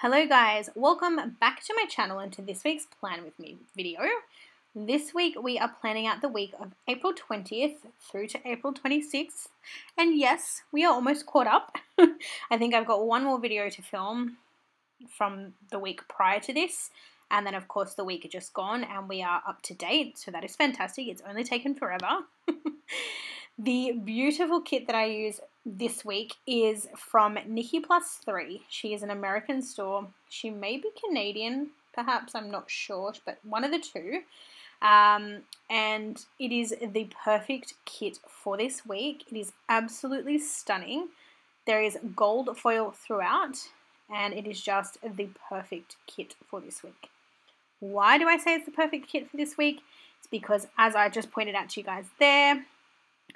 Hello guys, welcome back to my channel and to this week's Plan With Me video. This week we are planning out the week of April 20th through to April 26th. And yes, we are almost caught up. I think I've got one more video to film from the week prior to this. And then of course the week just gone and we are up to date. So that is fantastic. It's only taken forever. The beautiful kit that I use this week is from Nikki+3. She is an American store. She may be Canadian, perhaps, I'm not sure, but one of the two. And it is the perfect kit for this week. It is absolutely stunning. There is gold foil throughout, and it is just the perfect kit for this week. Why do I say it's the perfect kit for this week? It's because, as I just pointed out to you guys there,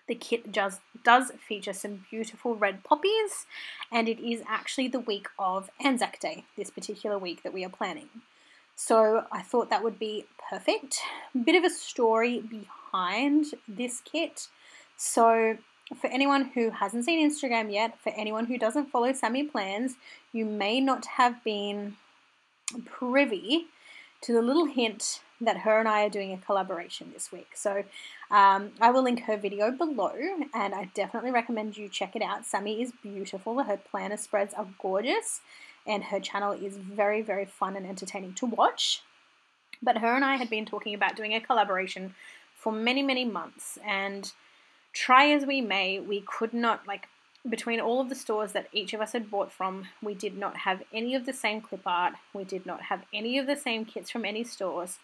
the kit just does feature some beautiful red poppies, and it is actually the week of Anzac Day, this particular week that we are planning. So I thought that would be perfect. A bit of a story behind this kit. So for anyone who hasn't seen Instagram yet, for anyone who doesn't follow Sammie Plans, you may not have been privy to the little hint that her and I are doing a collaboration this week. So I will link her video below, and I definitely recommend you check it out. Sammie is beautiful. Her planner spreads are gorgeous, and her channel is very, very fun and entertaining to watch. But her and I had been talking about doing a collaboration for many, many months, and try as we may, we could not, between all of the stores that each of us had bought from, we did not have any of the same clip art. We did not have any of the same kits from any stores.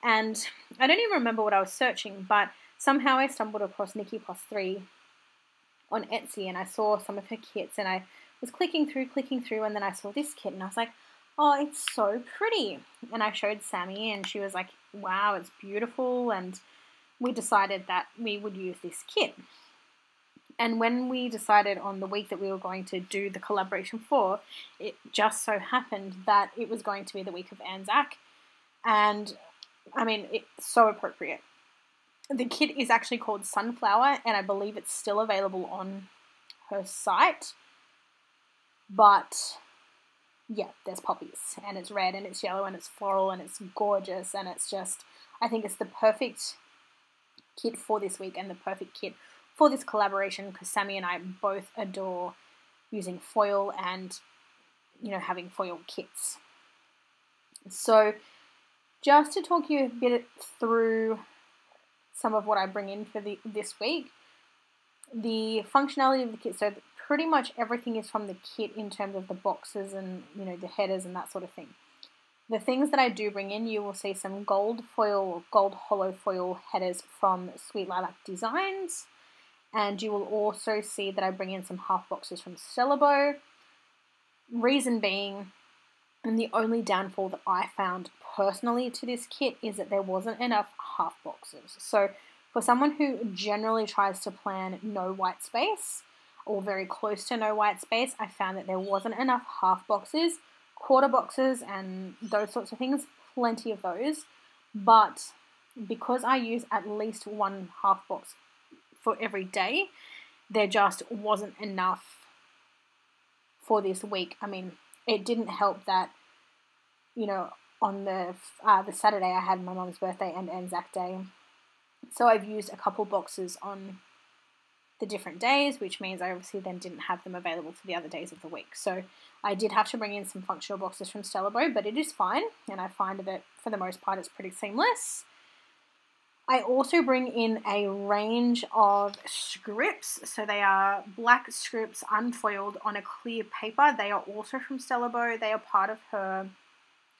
And I don't even remember what I was searching, but somehow I stumbled across Nikki+3 on Etsy, and I saw some of her kits, and I was clicking through, and then I saw this kit, and I was like, oh, it's so pretty. And I showed Sammie, and she was like, wow, it's beautiful, and we decided that we would use this kit. And when we decided on the week that we were going to do the collaboration for, it just so happened that it was going to be the week of Anzac, and I mean, it's so appropriate. The kit is actually called Sunflower, and I believe it's still available on her site. But yeah, there's poppies, and it's red, and it's yellow, and it's floral, and it's gorgeous, and it's just, I think it's the perfect kit for this week and the perfect kit for this collaboration, because Sammie and I both adore using foil and, you know, having foil kits. So just to talk you a bit through some of what I bring in for this week, the functionality of the kit, so pretty much everything is from the kit in terms of the boxes and, you know, the headers and that sort of thing. The things that I do bring in, you will see some gold foil or gold hollow foil headers from Sweet Lilac Designs, and you will also see that I bring in some half boxes from Stellabo. Reason being, and the only downfall that I found personally to this kit is that there wasn't enough half boxes. So for someone who generally tries to plan no white space or very close to no white space, I found that there wasn't enough half boxes, quarter boxes and those sorts of things, plenty of those. But because I use at least one half box for every day, there just wasn't enough for this week. I mean, it didn't help that, you know, on the Saturday I had my mum's birthday and Anzac Day. So I've used a couple boxes on the different days, which means I obviously then didn't have them available for the other days of the week. So I did have to bring in some functional boxes from Stellabo, but it is fine, and I find that for the most part it's pretty seamless. I also bring in a range of scripts. So they are black scripts unfoiled on a clear paper. They are also from Stellabo. They are part of her,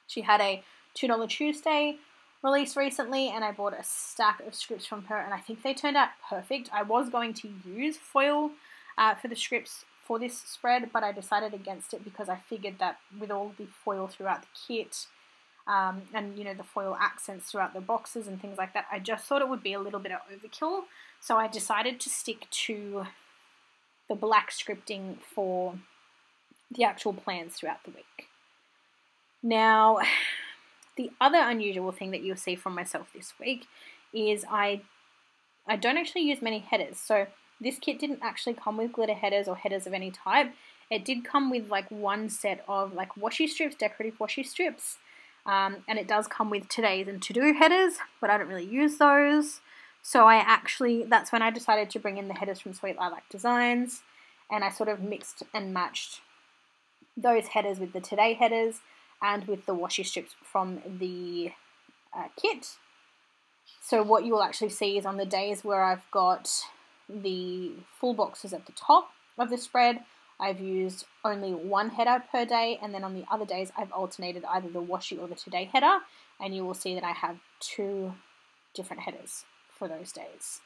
she had a $2 Tuesday release recently, and I bought a stack of scripts from her, and I think they turned out perfect. I was going to use foil for the scripts for this spread, but I decided against it because I figured that with all the foil throughout the kit, and, you know, the foil accents throughout the boxes and things like that, I just thought it would be a little bit of overkill. So I decided to stick to the black scripting for the actual plans throughout the week. Now, the other unusual thing that you'll see from myself this week is I don't actually use many headers. So this kit didn't actually come with glitter headers or headers of any type. It did come with like one set of like washi strips, decorative washi strips, and it does come with today's and to-do headers, but I don't really use those. So that's when I decided to bring in the headers from Sweet Lilac Designs, and I sort of mixed and matched those headers with the today headers and with the washi strips from the kit. So what you will actually see is on the days where I've got the full boxes at the top of the spread, I've used only one header per day, and then on the other days I've alternated either the washi or the today header, and you will see that I have 2 different headers for those days.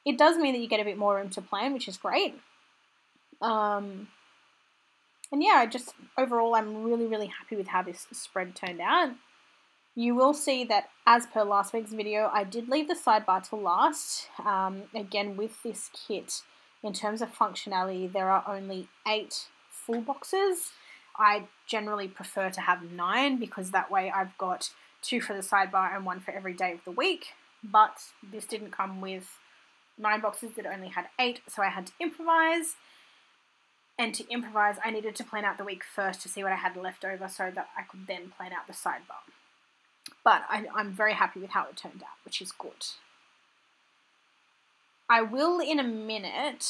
It does mean that you get a bit more room to plan, which is great. And yeah, overall I'm really happy with how this spread turned out. You will see that as per last week's video, I did leave the sidebar to last. Again, with this kit, in terms of functionality, there are only 8 full boxes. I generally prefer to have 9 because that way I've got 2 for the sidebar and 1 for every day of the week. But this didn't come with 9 boxes, it only had 8, so I had to improvise. And to improvise, I needed to plan out the week first to see what I had left over so that I could then plan out the sidebar. But I'm very happy with how it turned out, which is good. I will in a minute,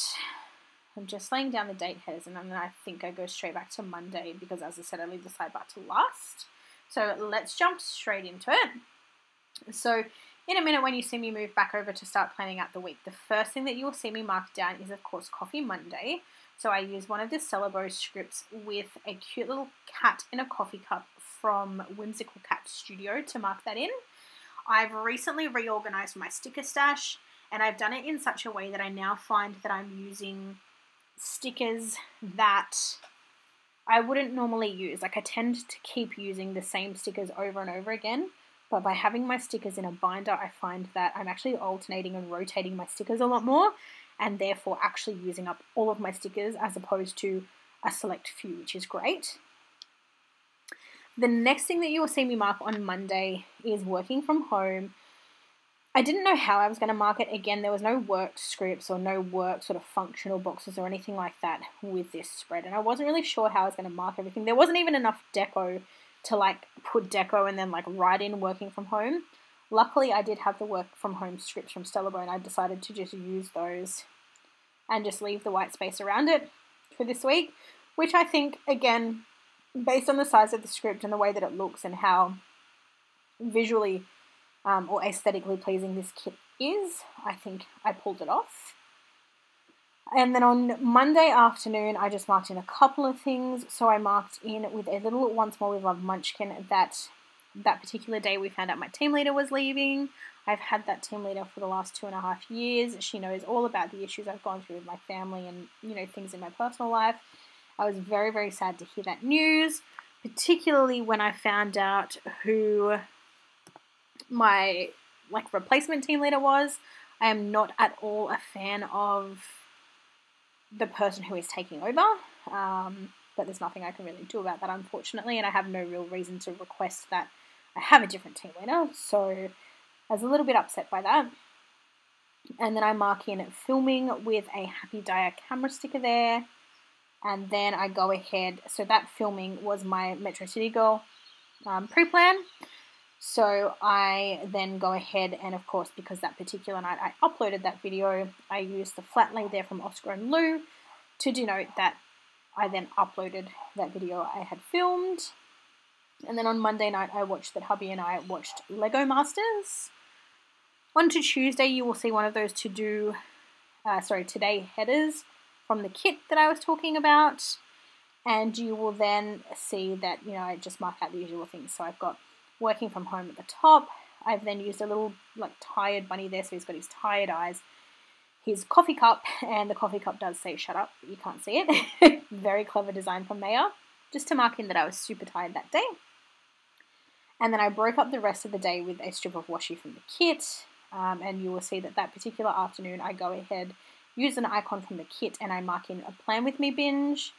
I'm just laying down the date headers, and then I think I go straight back to Monday because, as I said, I leave the sidebar to last. So let's jump straight into it. So in a minute, when you see me move back over to start planning out the week, the first thing that you will see me mark down is, of course, Coffee Monday. So I use one of the Celebo scripts with a cute little cat in a coffee cup from Whimsical Cat Studio to mark that in. I've recently reorganized my sticker stash, and I've done it in such a way that I now find that I'm using stickers that I wouldn't normally use. Like, I tend to keep using the same stickers over and over again, but by having my stickers in a binder, I find that I'm actually alternating and rotating my stickers a lot more, and therefore actually using up all of my stickers as opposed to a select few, which is great. The next thing that you will see me mark on Monday is working from home. I didn't know how I was going to mark it. Again, there was no work scripts or no work sort of functional boxes or anything like that with this spread, and I wasn't really sure how I was going to mark everything. There wasn't even enough deco to like put deco and then like write in working from home. Luckily, I did have the work from home scripts from Stellabo, and I decided to just use those and just leave the white space around it for this week, which I think, again, based on the size of the script and the way that it looks and how visually or aesthetically pleasing this kit is, I think I pulled it off. And then on Monday afternoon, I just marked in a couple of things. So I marked in with a little Once More We Love Munchkin that particular day we found out my team leader was leaving. I've had that team leader for the last 2.5 years. She knows all about the issues I've gone through with my family and, you know, things in my personal life. I was very, very sad to hear that news, particularly when I found out who my replacement team leader was. I am not at all a fan of the person who is taking over, but there's nothing I can really do about that, unfortunately, and I have no real reason to request that I have a different team leader, so I was a little bit upset by that. And then I mark in filming with a Happy Dyer camera sticker there, and then I go ahead, so that filming was my Metro City Girl pre-plan. So I then go ahead and, of course, because that particular night I uploaded that video, I used the flat lay there from Oscar and Lou to denote that I then uploaded that video I had filmed. And then on Monday night, I watched that hubby and I watched Lego Masters. On to Tuesday, you will see one of those today headers from the kit that I was talking about. And you will then see that, you know, I just mark out the usual things. So I've got working from home at the top. I've then used a little tired bunny there, so he's got his tired eyes, his coffee cup, and the coffee cup does say shut up, but you can't see it. Very clever design from Maya, just to mark in that I was super tired that day. And then I broke up the rest of the day with a strip of washi from the kit, and you will see that that particular afternoon I go ahead, use an icon from the kit, and I mark in a Plan With Me binge.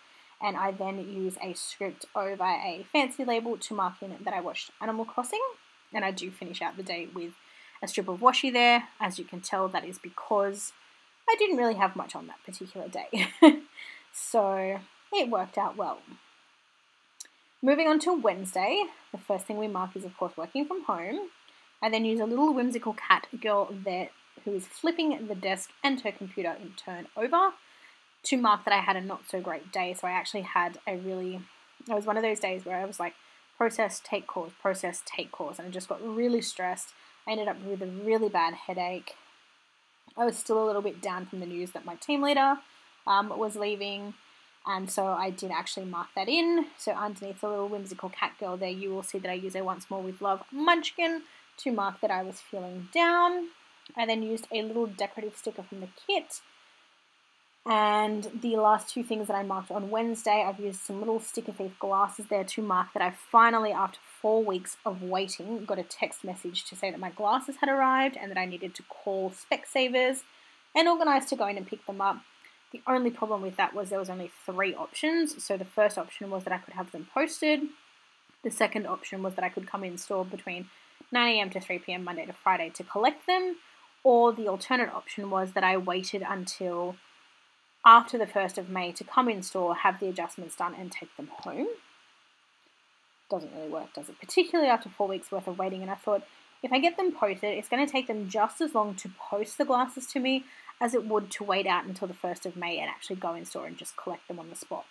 And I then use a script over a fancy label to mark in that I watched Animal Crossing. And I do finish out the day with a strip of washi there. As you can tell, that is because I didn't really have much on that particular day. So it worked out well. Moving on to Wednesday, the first thing we mark is, of course, working from home. I then use a little whimsical cat girl there who is flipping the desk and her computer in turn over to mark that I had a not so great day. So I actually had it was one of those days where I was like, process, take course, and I just got really stressed. I ended up with a really bad headache. I was still a little bit down from the news that my team leader was leaving, and so I did actually mark that in. So underneath the little whimsical cat girl there, you will see that I use a Once More with Love munchkin to mark that I was feeling down. I then used a little decorative sticker from the kit. And the last two things that I marked on Wednesday, I've used some little Sticker Thief glasses there to mark that I finally, after 4 weeks of waiting, got a text message to say that my glasses had arrived and that I needed to call Specsavers and organise to go in and pick them up. The only problem with that was there was only 3 options. So the first option was that I could have them posted. The second option was that I could come in store between 9 AM to 3 PM Monday to Friday to collect them. Or the alternate option was that I waited until after the 1st of May to come in store, have the adjustments done and take them home. Doesn't really work, does it? Particularly after 4 weeks worth of waiting. And I thought, if I get them posted, it's going to take them just as long to post the glasses to me as it would to wait out until the 1st of May and actually go in store and just collect them on the spot.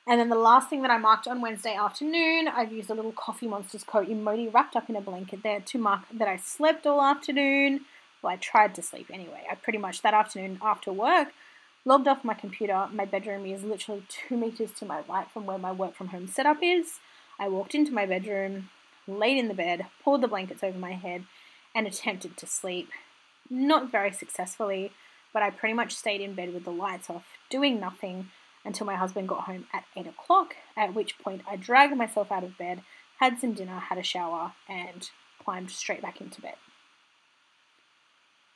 And then the last thing that I marked on Wednesday afternoon, I've used a little Coffee Monsters coat emoji wrapped up in a blanket there to mark that I slept all afternoon. Well, I tried to sleep anyway. I pretty much that afternoon after work logged off my computer. My bedroom is literally 2 meters to my right from where my work from home setup is. I walked into my bedroom, laid in the bed, pulled the blankets over my head, and attempted to sleep. Not very successfully, but I pretty much stayed in bed with the lights off, doing nothing until my husband got home at 8 o'clock, at which point I dragged myself out of bed, had some dinner, had a shower, and climbed straight back into bed.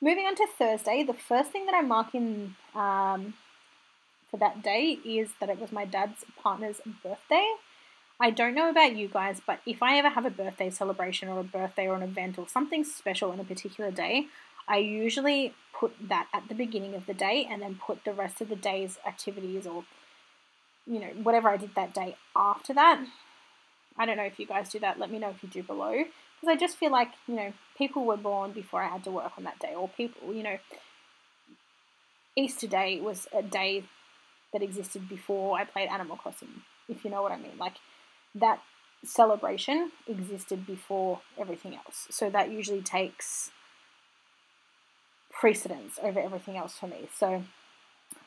Moving on to Thursday, the first thing that I'm marking for that day is that it was my dad's partner's birthday. I don't know about you guys, but if I ever have a birthday celebration or a birthday or an event or something special in a particular day, I usually put that at the beginning of the day and then put the rest of the day's activities or, whatever I did that day after that. I don't know if you guys do that. Let me know if you do below. Because I just feel like, people were born before I had to work on that day. Or people, Easter Day was a day that existed before I played Animal Crossing, if you know what I mean. Like, that celebration existed before everything else. So that usually takes precedence over everything else for me. So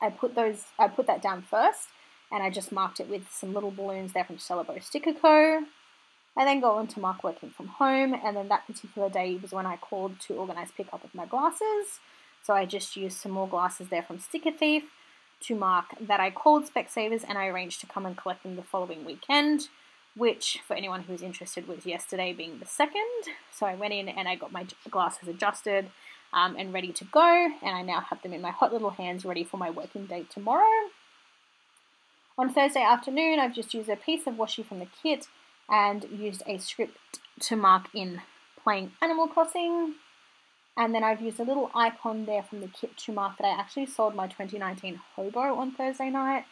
I put that down first, and I just marked it with some little balloons there from Celebo Sticker Co. I then go on to mark working from home, and then that particular day was when I called to organise pickup of my glasses. So I just used some more glasses there from Sticker Thief to mark that I called Specsavers and I arranged to come and collect them the following weekend, which for anyone who was interested was yesterday being the 2nd. So I went in and I got my glasses adjusted and ready to go, and I now have them in my hot little hands ready for my working day tomorrow. On Thursday afternoon, I've just used a piece of washi from the kit and used a script to mark in playing Animal Crossing. And then I've used a little icon there from the kit to mark that I actually sold my 2019 hobo on Thursday night.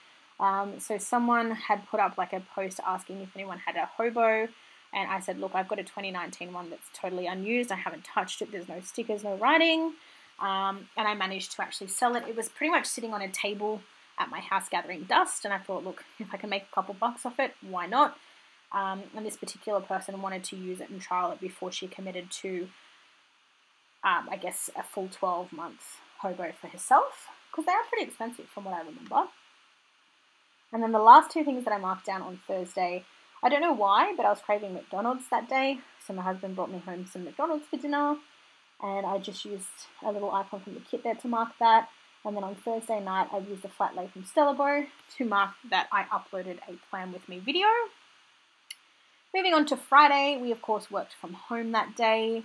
So someone had put up like a post asking if anyone had a hobo, and I said, look, I've got a 2019 one that's totally unused. I haven't touched it. There's no stickers, no writing. And I managed to actually sell it. It was pretty much sitting on a table at my house gathering dust, and I thought, look, if I can make a couple bucks off it, why not? And this particular person wanted to use it and trial it before she committed to, I guess, a full 12-month hobo for herself, because they are pretty expensive from what I remember. And then the last two things that I marked down on Thursday, I don't know why, but I was craving McDonald's that day, so my husband brought me home some McDonald's for dinner, and I just used a little icon from the kit there to mark that. And then on Thursday night, I've used a flat lay from Stellabo to mark that I uploaded a Plan With Me video. Moving on to Friday, we of course worked from home that day.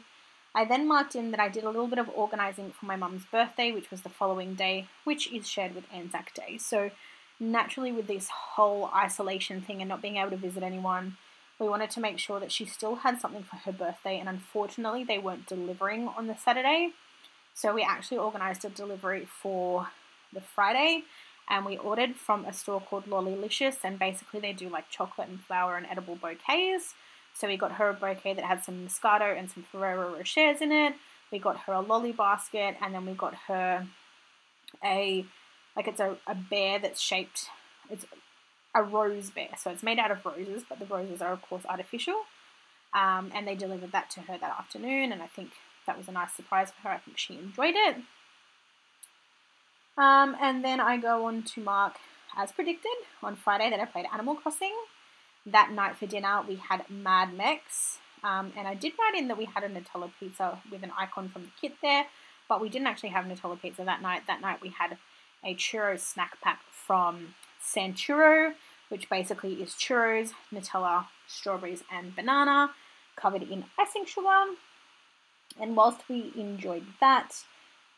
I then marked in that I did a little bit of organising for my mum's birthday, which was the following day, which is shared with Anzac Day. So naturally, with this whole isolation thing and not being able to visit anyone, we wanted to make sure that she still had something for her birthday, and unfortunately they weren't delivering on the Saturday. So we actually organised a delivery for the Friday, and we ordered from a store called Lollylicious, and basically they do like chocolate and flower and edible bouquets. So we got her a bouquet that had some Moscato and some Ferrero Rochers in it. We got her a lolly basket, and then we got her it's a bear that's shaped, it's a rose bear. So it's made out of roses, but the roses are of course artificial. And they delivered that to her that afternoon, and I think that was a nice surprise for her. I think she enjoyed it. And then I go on to mark, as predicted, on Friday that I played Animal Crossing. That night for dinner we had Mad Mex, and I did write in that we had a Nutella pizza with an icon from the kit there, but we didn't actually have Nutella pizza that night. That night we had a churro snack pack from Sanchurro, which basically is churros, Nutella, strawberries and banana covered in icing sugar. And whilst we enjoyed that,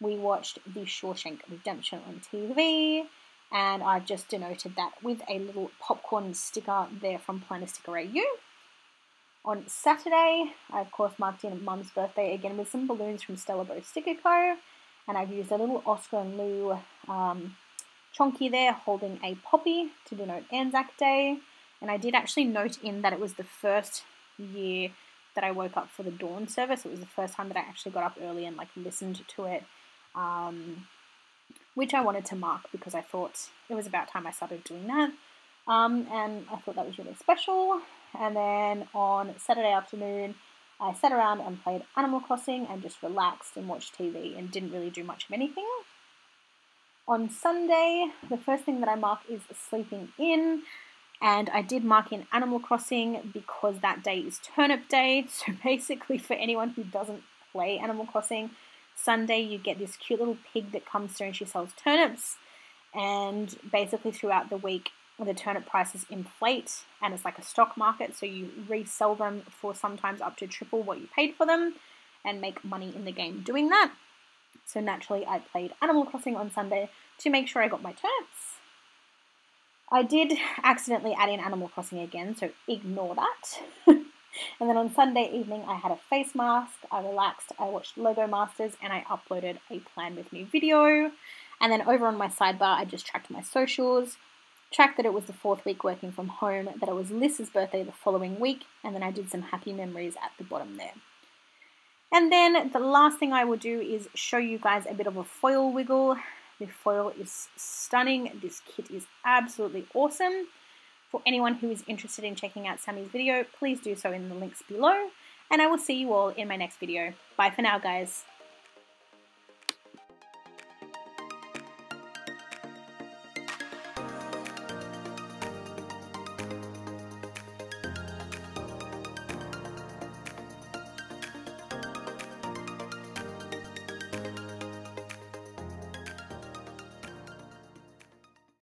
we watched The Shawshank Redemption on TV, and I've just denoted that with a little popcorn sticker there from Planner Sticker AU. On Saturday, I of course marked in Mum's birthday again with some balloons from Stella Bow Sticker Co. And I've used a little Oscar and Lou chonky there holding a poppy to denote Anzac Day. And I did actually note in that it was the first year that I woke up for the dawn service. It was the first time that I actually got up early and listened to it, which I wanted to mark because I thought it was about time I started doing that. And I thought that was really special. And then on Saturday afternoon, I sat around and played Animal Crossing and just relaxed and watched TV and didn't really do much of anything. On Sunday, the first thing that I mark is sleeping in. And I did mark in Animal Crossing because that day is Turnip Day. So basically for anyone who doesn't play Animal Crossing, Sunday you get this cute little pig that comes through and she sells turnips. And basically throughout the week, the turnip prices inflate and it's like a stock market. So you resell them for sometimes up to triple what you paid for them and make money in the game doing that. So naturally I played Animal Crossing on Sunday to make sure I got my turnips. I did accidentally add in Animal Crossing again, so ignore that. And then on Sunday evening, I had a face mask, I relaxed, I watched Lego Masters, and I uploaded a Plan With Me video. And then over on my sidebar, I just tracked my socials, tracked that it was the 4th week working from home, that it was Liz's birthday the following week, and then I did some happy memories at the bottom there. And then the last thing I will do is show you guys a bit of a foil wiggle. The foil is stunning. This kit is absolutely awesome. For anyone who is interested in checking out Sammie's video, please do so in the links below. And I will see you all in my next video. Bye for now, guys.